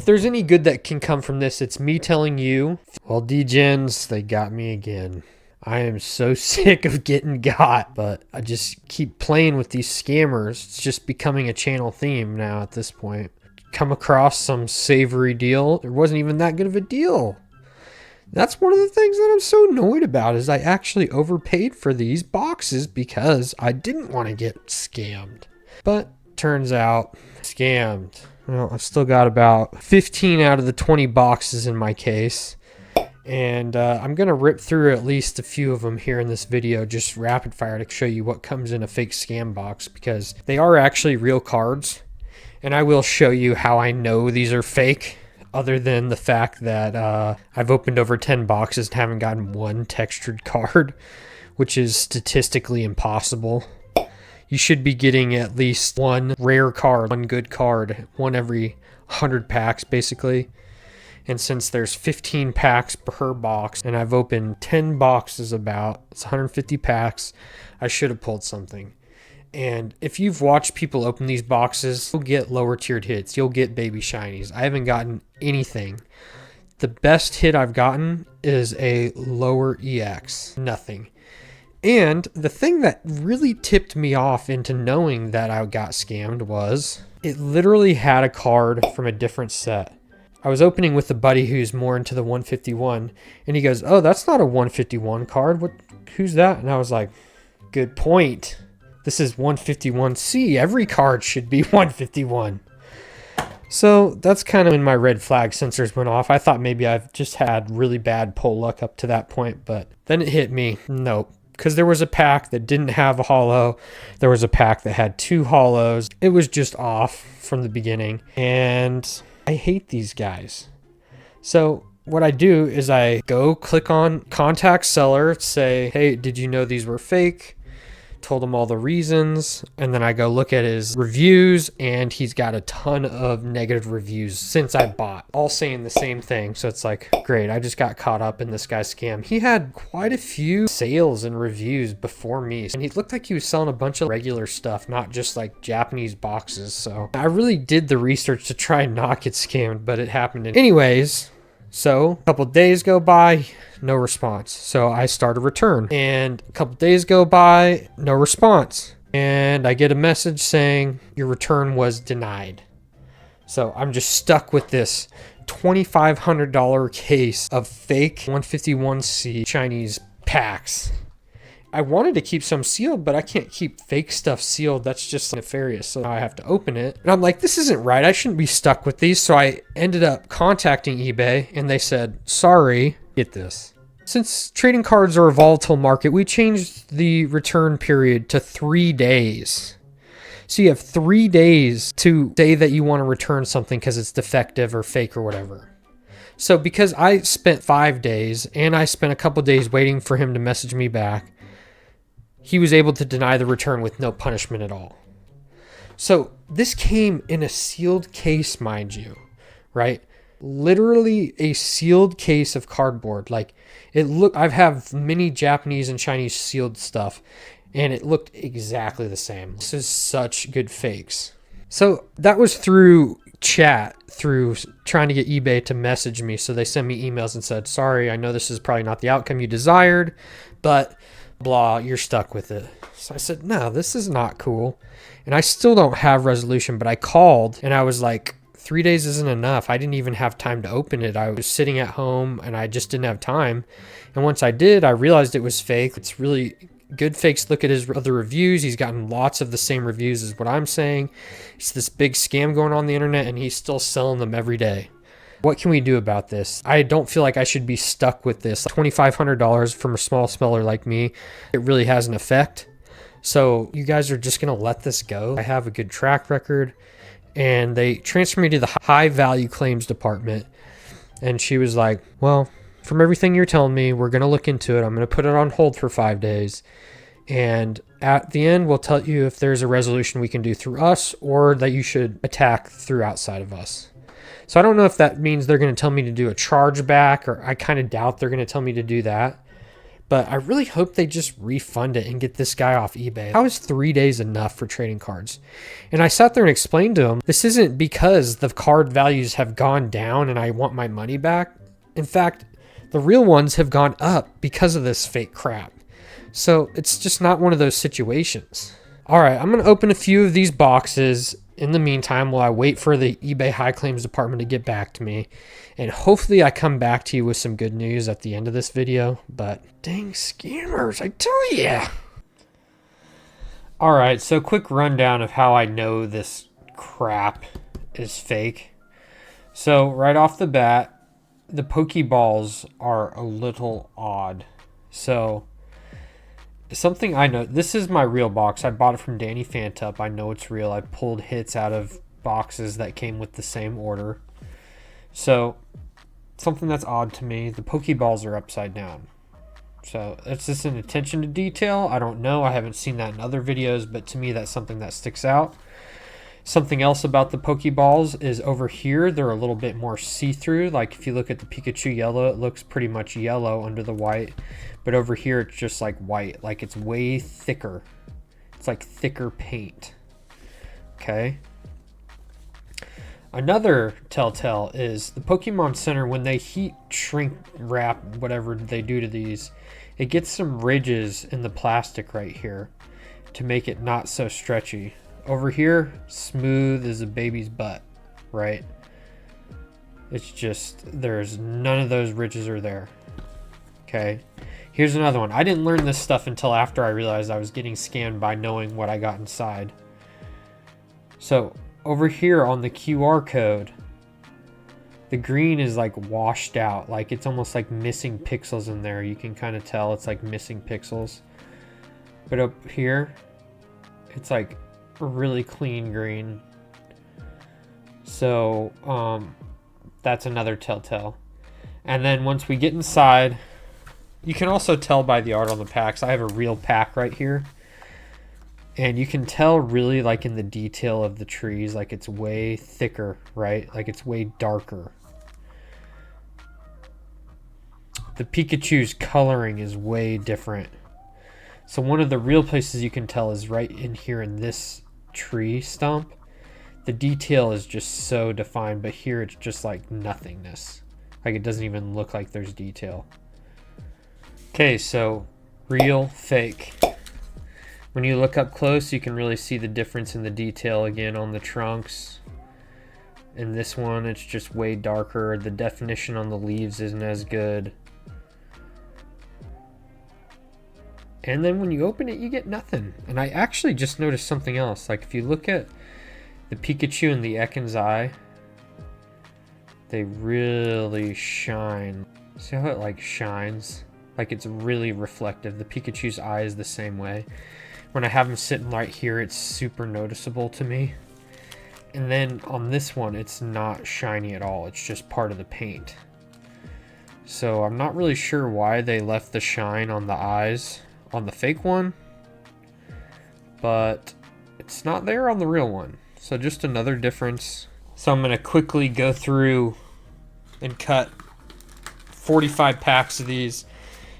If there's any good that can come from this, it's me telling you, well, D-Gens, they got me again. I am so sick of getting got, but I just keep playing with these scammers. It's just becoming a channel theme now at this point. Come across some savory deal. There wasn't even that good of a deal. That's one of the things that I'm so annoyed about is I actually overpaid for these boxes because I didn't want to get scammed. But turns out, scammed. Well, I've still got about 15 out of the 20 boxes in my case. And I'm going to rip through at least a few of them here in this video, just rapid fire to show you what comes in a fake scam box because they are actually real cards. And I will show you how I know these are fake, other than the fact that I've opened over 10 boxes and haven't gotten one textured card, which is statistically impossible. You should be getting at least one rare card, one good card, one every 100 packs basically. And since there's 15 packs per box, and I've opened 10 boxes about, it's 150 packs, I should have pulled something. And if you've watched people open these boxes, you'll get lower tiered hits. You'll get baby shinies. I haven't gotten anything. The best hit I've gotten is a lower EX. Nothing. And the thing that really tipped me off into knowing that I got scammed was it literally had a card from a different set. I was opening with a buddy who's more into the 151, and he goes, "Oh, that's not a 151 card. Who's that?" And I was like, "Good point. This is 151C. Every card should be 151. So that's kind of when my red flag sensors went off. I thought maybe I've just had really bad pull luck up to that point, but then it hit me. Nope. Because there was a pack that didn't have a holo. There was a pack that had 2 holos. It was just off from the beginning. And I hate these guys. So what I do is I go click on contact seller, say, "Hey, did you know these were fake?" Told him all the reasons, and then I go look at his reviews, and he's got a ton of negative reviews since I bought, all saying the same thing. So it's like, great, I just got caught up in this guy's scam. He had quite a few sales and reviews before me, and he looked like he was selling a bunch of regular stuff, not just like Japanese boxes. So I really did the research to try and not get scammed, but it happened anyways. So a couple days go by, no response. So I start a return, and a couple days go by, no response. And I get a message saying your return was denied. So I'm just stuck with this $2,500 case of fake 151C Chinese packs. I wanted to keep some sealed, but I can't keep fake stuff sealed. That's just nefarious. So I have to open it. And I'm like, this isn't right. I shouldn't be stuck with these. So I ended up contacting eBay, and they said, sorry, get this. Since trading cards are a volatile market, we changed the return period to 3 days. So you have 3 days to say that you want to return something because it's defective or fake or whatever. So because I spent 5 days and I spent a couple days waiting for him to message me back, he was able to deny the return with no punishment at all. So this came in a sealed case, mind you, right? Literally a sealed case of cardboard. Like I have many Japanese and Chinese sealed stuff, and it looked exactly the same. This is such good fakes. So that was through chat, through trying to get eBay to message me. So they sent me emails and said, sorry, I know this is probably not the outcome you desired, but blah, you're stuck with it. So I said, no, this is not cool. And I still don't have resolution, but I called and I was like, 3 days isn't enough. I didn't even have time to open it. I was sitting at home and I just didn't have time. And once I did, I realized it was fake. It's really good fakes. Look at his other reviews. He's gotten lots of the same reviews as what I'm saying. It's this big scam going on the internet, and he's still selling them every day. What can we do about this? I don't feel like I should be stuck with this. $2,500 from a small seller like me, it really has an effect. So you guys are just going to let this go? I have a good track record, and they transferred me to the high value claims department. And she was like, well, from everything you're telling me, we're going to look into it. I'm going to put it on hold for 5 days. And at the end, we'll tell you if there's a resolution we can do through us or that you should attack through outside of us. So I don't know if that means they're going to tell me to do a chargeback, or I kind of doubt they're going to tell me to do that. But I really hope they just refund it and get this guy off eBay. How is 3 days enough for trading cards? And I sat there and explained to him, this isn't because the card values have gone down and I want my money back. In fact, the real ones have gone up because of this fake crap. So it's just not one of those situations. All right, I'm going to open a few of these boxes in the meantime while I wait for the eBay High Claims department to get back to me. And hopefully I come back to you with some good news at the end of this video. But dang scammers, I tell ya. All right, so quick rundown of how I know this crap is fake. So right off the bat, the Pokeballs are a little odd. So something I know, this is my real box. I bought it from Danny Fantup. I know it's real. I pulled hits out of boxes that came with the same order. So something that's odd to me, the Pokeballs are upside down. So it's just an attention to detail. I don't know. I haven't seen that in other videos, but to me that's something that sticks out. Something else about the Pokeballs is over here, they're a little bit more see-through. Like if you look at the Pikachu yellow, it looks pretty much yellow under the white. But over here, it's just like white. Like it's way thicker. It's like thicker paint. Okay. Another telltale is the Pokemon Center, when they heat shrink wrap, whatever they do to these, it gets some ridges in the plastic right here to make it not so stretchy. Over here, smooth as a baby's butt, right? It's just, there's none of those ridges are there. Okay. Here's another one. I didn't learn this stuff until after I realized I was getting scammed by knowing what I got inside. So over here on the QR code, the green is like washed out. Like it's almost like missing pixels in there. You can kind of tell it's like missing pixels. But up here, it's like a really clean green. So that's another telltale. And then once we get inside, you can also tell by the art on the packs. I have a real pack right here. And you can tell really like in the detail of the trees, like it's way thicker, right? Like it's way darker. The Pikachu's coloring is way different. So one of the real places you can tell is right in here in this tree stump. The detail is just so defined, but here it's just like nothingness. Like it doesn't even look like there's detail. Okay, so real, fake. When you look up close, you can really see the difference in the detail again on the trunks. In this one, it's just way darker. The definition on the leaves isn't as good. And then when you open it, you get nothing. And I actually just noticed something else. Like if you look at the Pikachu and the Ekans eye, they really shine. See how it like shines? Like it's really reflective. The Pikachu's eye is the same way. When I have them sitting right here, it's super noticeable to me. And then on this one, it's not shiny at all. It's just part of the paint. So I'm not really sure why they left the shine on the eyes on the fake one, but it's not there on the real one. So just another difference. So I'm going to quickly go through and cut 45 packs of these.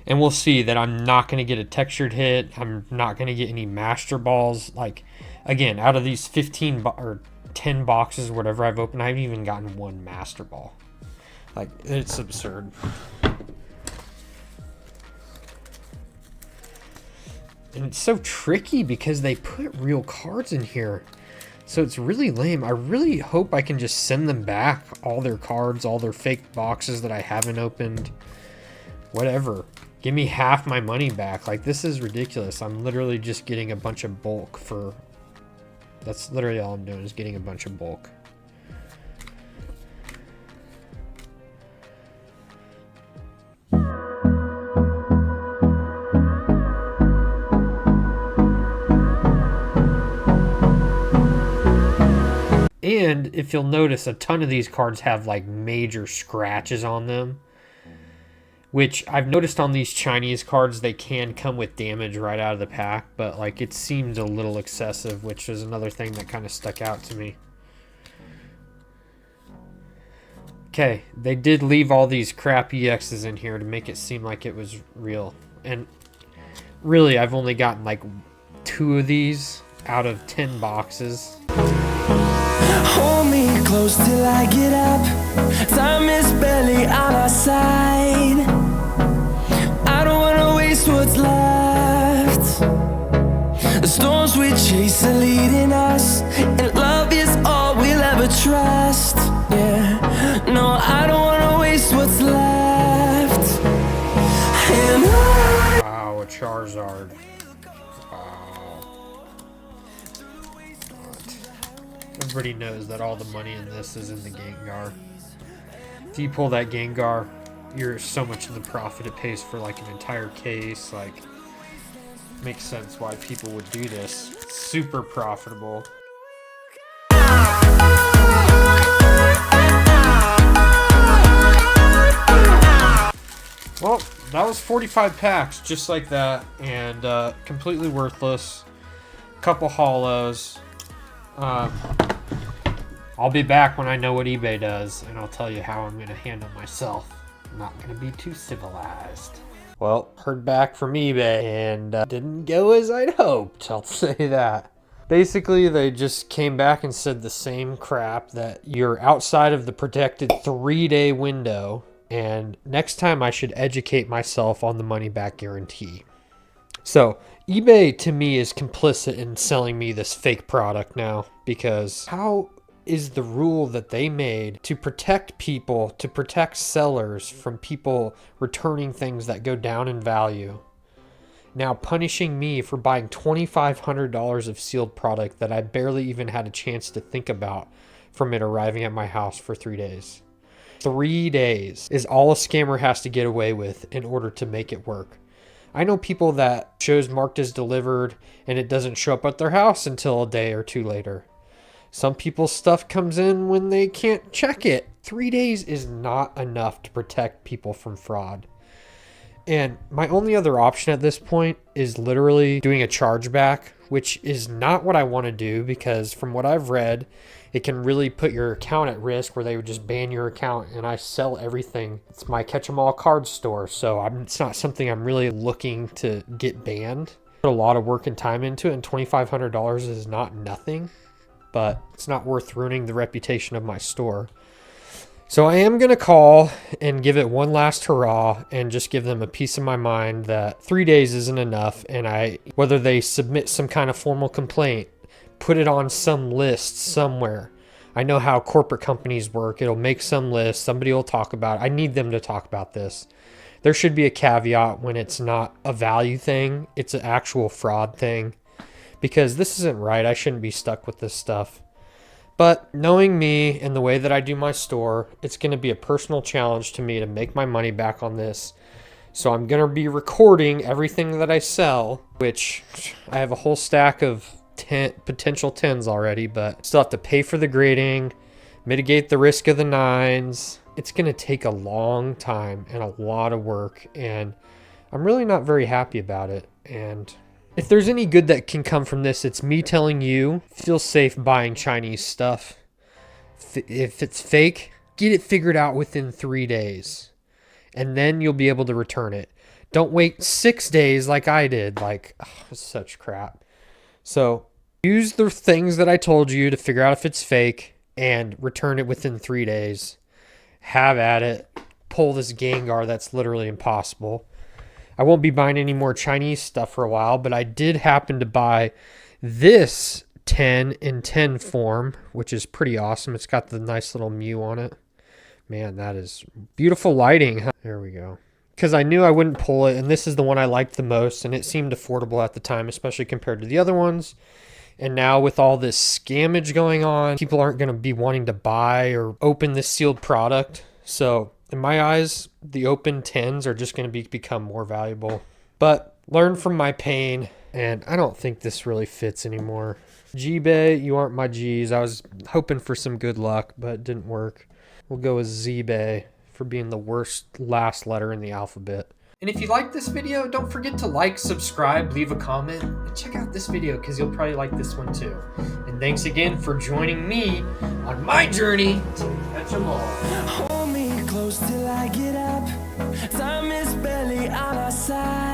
And we'll see that I'm not going to get a textured hit. I'm not going to get any master balls. Like, again, out of these 15 or 10 boxes, whatever I've opened, I haven't even gotten one master ball. Like, it's absurd. And it's so tricky because they put real cards in here. So it's really lame. I really hope I can just send them back. All their cards, all their fake boxes that I haven't opened. Whatever. Give me half my money back. Like, this is ridiculous. I'm literally just getting a bunch of bulk for... That's literally all I'm doing, is getting a bunch of bulk. And if you'll notice, a ton of these cards have like major scratches on them. Which I've noticed on these Chinese cards, they can come with damage right out of the pack, but like it seems a little excessive, which is another thing that kind of stuck out to me. Okay, they did leave all these crap EXs in here to make it seem like it was real. And really, I've only gotten like 2 of these out of 10 boxes. Hold me close till I get up. Time is barely on our side. I don't wanna waste what's left. The storms we chase are leading us, and love is all we'll ever trust. Yeah, no, I don't wanna waste what's left. And Wow, a Charizard. Wow. Everybody knows that all the money in this is in the Gengar. If you pull that Gengar, you're so much in the profit. It pays for like an entire case. Like, makes sense why people would do this. It's super profitable. Well, that was 45 packs, just like that, and completely worthless. Couple hollows. I'll be back when I know what eBay does, and I'll tell you how I'm going to handle myself. I'm not going to be too civilized. Well, heard back from eBay, and didn't go as I'd hoped, I'll say that. Basically, they just came back and said the same crap, that you're outside of the protected 3-day window, and next time I should educate myself on the money-back guarantee. So, eBay to me is complicit in selling me this fake product now, because how is the rule that they made to protect people, to protect sellers from people returning things that go down in value, now punishing me for buying $2,500 of sealed product that I barely even had a chance to think about from it arriving at my house for 3 days. 3 days is all a scammer has to get away with in order to make it work. I know people that shows marked as delivered and it doesn't show up at their house until a day or 2 later. Some people's stuff comes in when they can't check it. 3 days is not enough to protect people from fraud. And my only other option at this point is literally doing a chargeback, which is not what I want to do, because from what I've read, it can really put your account at risk where they would just ban your account, and I sell everything. It's my catch-em-all card store, so it's not something I'm really looking to get banned. Put a lot of work and time into it, and $2,500 is not nothing, but it's not worth ruining the reputation of my store. So I am going to call and give it one last hurrah and just give them a piece of my mind that 3 days isn't enough, and whether they submit some kind of formal complaint, put it on some list somewhere. I know how corporate companies work. It'll make some list. Somebody will talk about it. I need them to talk about this. There should be a caveat when it's not a value thing. It's an actual fraud thing, because this isn't right. I shouldn't be stuck with this stuff. But knowing me and the way that I do my store, it's going to be a personal challenge to me to make my money back on this. So I'm going to be recording everything that I sell, which I have a whole stack of potential 10s already, but still have to pay for the grading, mitigate the risk of the 9s. It's going to take a long time and a lot of work, and I'm really not very happy about it. And if there's any good that can come from this, it's me telling you, feel safe buying Chinese stuff. If it's fake, get it figured out within 3 days, and then you'll be able to return it. Don't wait 6 days like I did. Like, such crap. So use the things that I told you to figure out if it's fake and return it within 3 days. Have at it. Pull this Gengar that's literally impossible. I won't be buying any more Chinese stuff for a while, but I did happen to buy this 10 in 10 form, which is pretty awesome. It's got the nice little Mew on it. Man, that is beautiful lighting. Huh? There we go. Because I knew I wouldn't pull it, and this is the one I liked the most, and it seemed affordable at the time, especially compared to the other ones. And now with all this scammage going on, people aren't going to be wanting to buy or open this sealed product. So in my eyes, the open 10s are just going to become more valuable. But learn from my pain, and I don't think this really fits anymore. G-Bay, you aren't my G's. I was hoping for some good luck, but it didn't work. We'll go with Z-Bay for being the worst last letter in the alphabet. And if you like this video, don't forget to like, subscribe, leave a comment, and check out this video because you'll probably like this one too. And thanks again for joining me on my journey to catch 'em all. hold me close till I get up. Time is barely on our side.